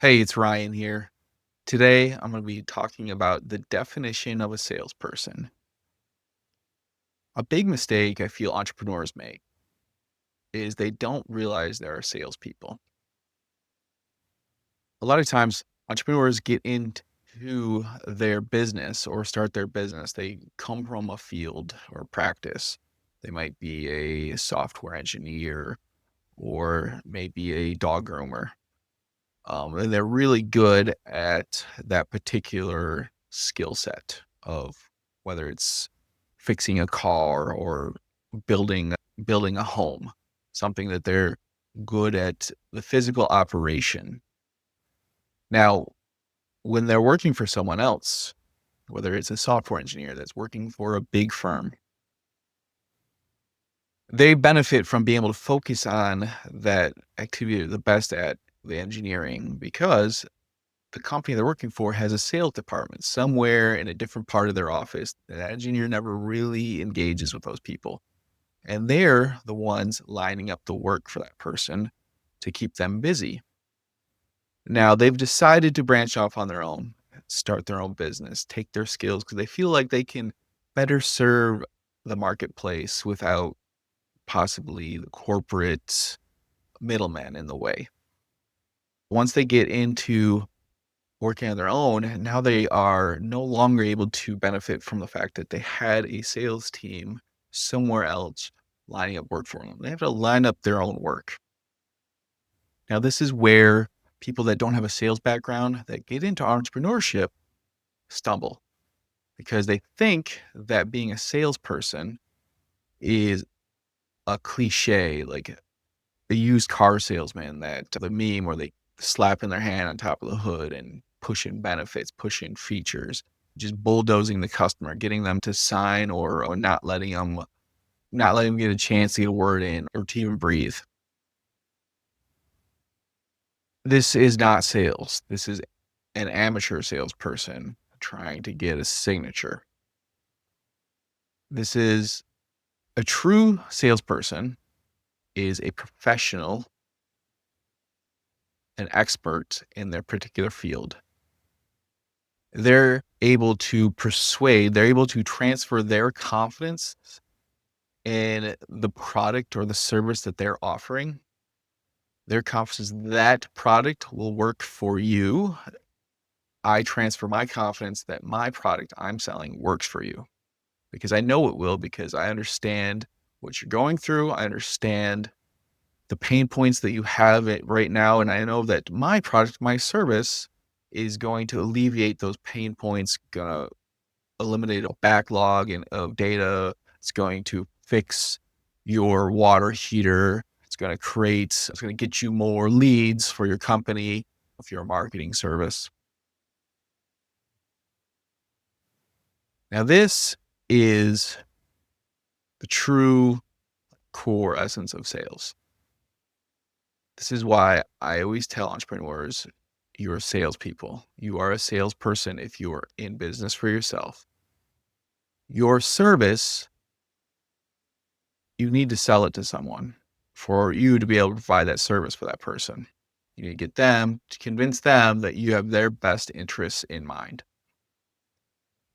Hey, it's Ryan here. Today, I'm going to be talking about the definition of a salesperson. A big mistake I feel entrepreneurs make is they don't realize there are salespeople. A lot of times, entrepreneurs get into their business or start their business. They come from a field or practice. They might be a software engineer or maybe a dog groomer. And they're really good at that particular skill set of whether it's fixing a car or building building a home, something that they're good at the physical operation. Now, when they're working for someone else, whether it's a software engineer that's working for a big firm, they benefit from being able to focus on that activity they're the best at, the engineering, because the company they're working for has a sales department somewhere in a different part of their office. That engineer never really engages with those people. And they're the ones lining up the work for that person to keep them busy. Now they've decided to branch off on their own, start their own business, take their skills because they feel like they can better serve the marketplace without possibly the corporate middleman in the way. Once they get into working on their own, now they are no longer able to benefit from the fact that they had a sales team somewhere else lining up work for them. They have to line up their own work. Now, this is where people that don't have a sales background that get into entrepreneurship stumble because they think that being a salesperson is a cliche, like a used car salesman, that the meme where they slapping their hand on top of the hood and pushing benefits, pushing features, just bulldozing the customer, getting them to sign or not letting them get a chance to get a word in or to even breathe. This is not sales. This is an amateur salesperson trying to get a signature. This is a true salesperson is a professional, an expert in their particular field. They're able to persuade, they're able to transfer their confidence in the product or the service that they're offering. Their confidence that product will work for you. I transfer my confidence that my product I'm selling works for you because I know it will, because I understand what you're going through. I understand the pain points that you have it right now. And I know that my product, my service is going to alleviate those pain points, gonna eliminate a backlog of data. It's going to fix your water heater. It's going to get you more leads for your company if you're a marketing service. Now, this is the true core essence of sales. This is why I always tell entrepreneurs, you're salespeople. You are a salesperson if you are in business for yourself. Your service, you need to sell it to someone for you to be able to provide that service for that person. You need to get them to convince them that you have their best interests in mind.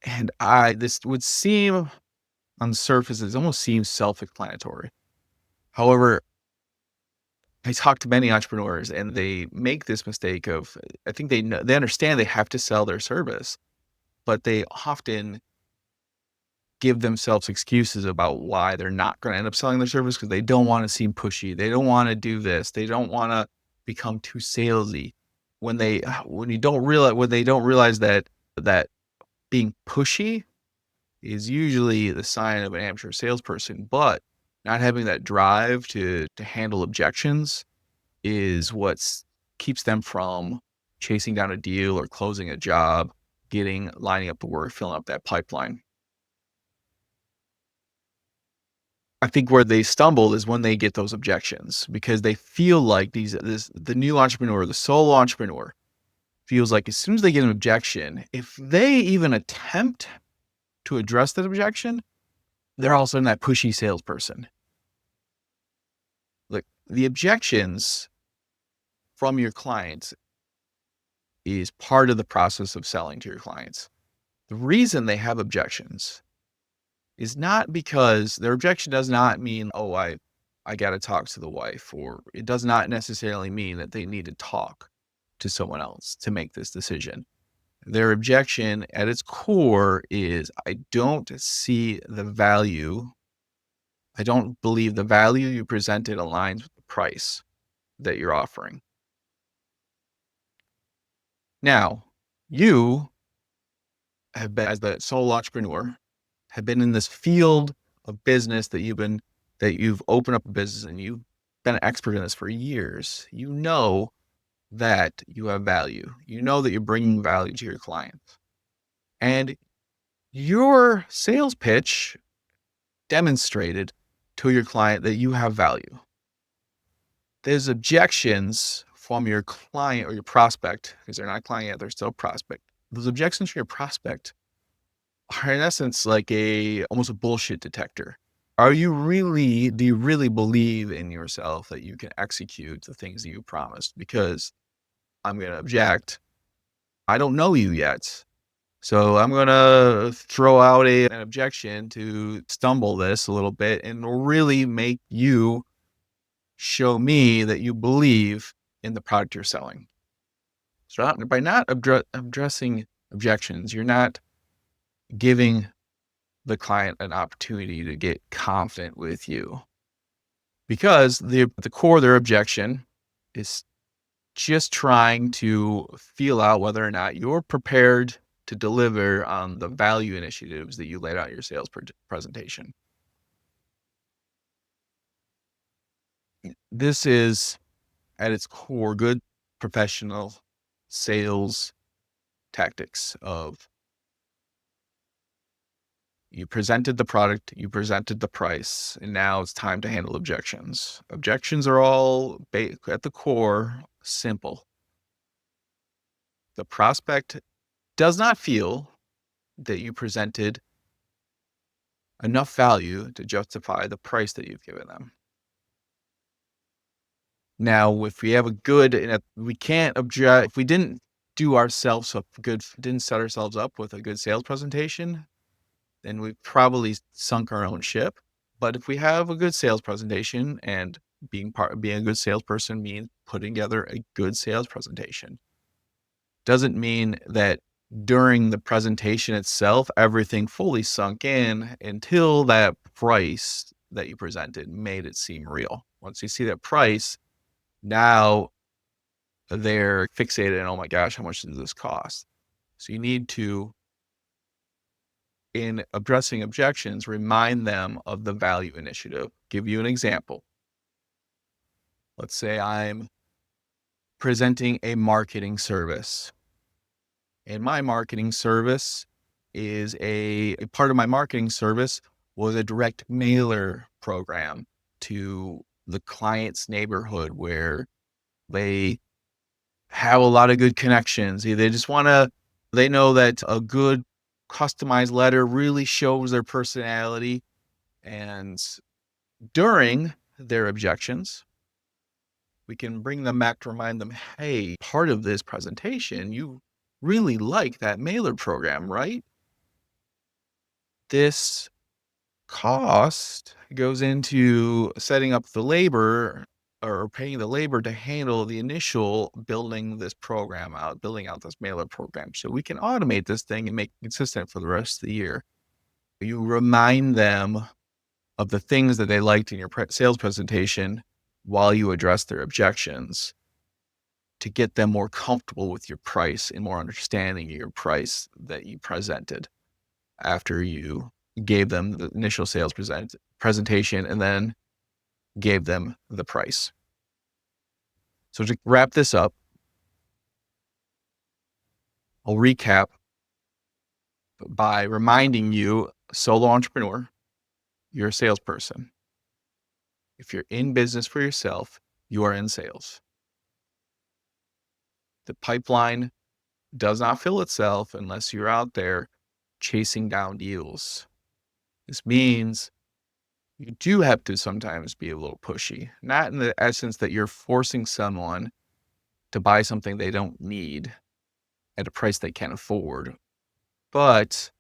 And this would seem on the surface, it almost seems self-explanatory. However, I talk to many entrepreneurs and they make this mistake of, I think they understand they have to sell their service, but they often give themselves excuses about why they're not going to end up selling their service because they don't want to seem pushy. They don't want to do this. They don't want to become too salesy. When they don't realize that being pushy is usually the sign of an amateur salesperson, but not having that drive to handle objections is what keeps them from chasing down a deal or closing a job, lining up the work, filling up that pipeline. I think where they stumble is when they get those objections because they feel like the new entrepreneur, the solo entrepreneur feels like as soon as they get an objection, if they even attempt to address that objection, they're all of a sudden that pushy salesperson. Look, the objections from your clients is part of the process of selling to your clients. The reason they have objections is not because their objection does not mean, oh, I got to talk to the wife, or it does not necessarily mean that they need to talk to someone else to make this decision. Their objection at its core is, I don't see the value. I don't believe the value you presented aligns with the price that you're offering. Now, you have been, as the sole entrepreneur, have been in this field of business that you've opened up a business and you've been an expert in this for years. You know that you have value. You know that you're bringing value to your clients. And your sales pitch demonstrated to your client that you have value. There's objections from your client or your prospect, because they're not client yet, they're still prospect. Those objections from your prospect are in essence like almost a bullshit detector. Do you really believe in yourself that you can execute the things that you promised? Because I'm going to object. I don't know you yet. So I'm going to throw out an objection to stumble this a little bit and really make you show me that you believe in the product you're selling. So by not addressing objections, you're not giving the client an opportunity to get confident with you, because the core of their objection is just trying to feel out whether or not you're prepared to deliver on the value initiatives that you laid out in your sales presentation. This is at its core good professional sales tactics of, you presented the product, you presented the price, and now it's time to handle objections. Objections are all at the core simple. The prospect does not feel that you presented enough value to justify the price that you've given them. Now, if we have we can't object, if we didn't didn't set ourselves up with a good sales presentation, then we've probably sunk our own ship. But if we have a good sales presentation, and being a good salesperson means putting together a good sales presentation, doesn't mean that during the presentation itself, everything fully sunk in until that price that you presented made it seem real. Once you see that price, now they're fixated on, oh my gosh, how much does this cost? So you need to, in addressing objections, remind them of the value initiative. Give you an example. Let's say I'm presenting a marketing service, and my marketing service is a part of my marketing service was a direct mailer program to the client's neighborhood where they have a lot of good connections. They know that a good customized letter really shows their personality. And during their objections, we can bring them back to remind them, hey, part of this presentation, you really like that mailer program, right? This cost goes into setting up the labor or paying the labor to handle the initial building out this mailer program. So we can automate this thing and make it consistent for the rest of the year. You remind them of the things that they liked in your sales presentation while you address their objections, to get them more comfortable with your price and more understanding of your price that you presented after you gave them the initial sales presentation and then gave them the price. So to wrap this up, I'll recap by reminding you, solo entrepreneur, you're a salesperson. If you're in business for yourself, you are in sales. The pipeline does not fill itself unless you're out there chasing down deals. This means you do have to sometimes be a little pushy, not in the essence that you're forcing someone to buy something they don't need, at a price they can't afford, but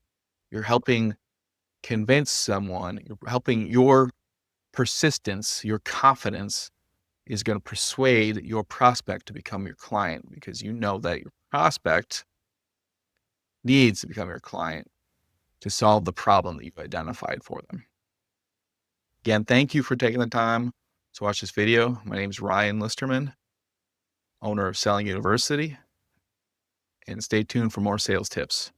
you're helping convince someone, you're helping your persistence, your confidence is going to persuade your prospect to become your client because you know that your prospect needs to become your client to solve the problem that you've identified for them. Again, thank you for taking the time to watch this video. My name is Ryan Listerman, owner of Selling University, and stay tuned for more sales tips.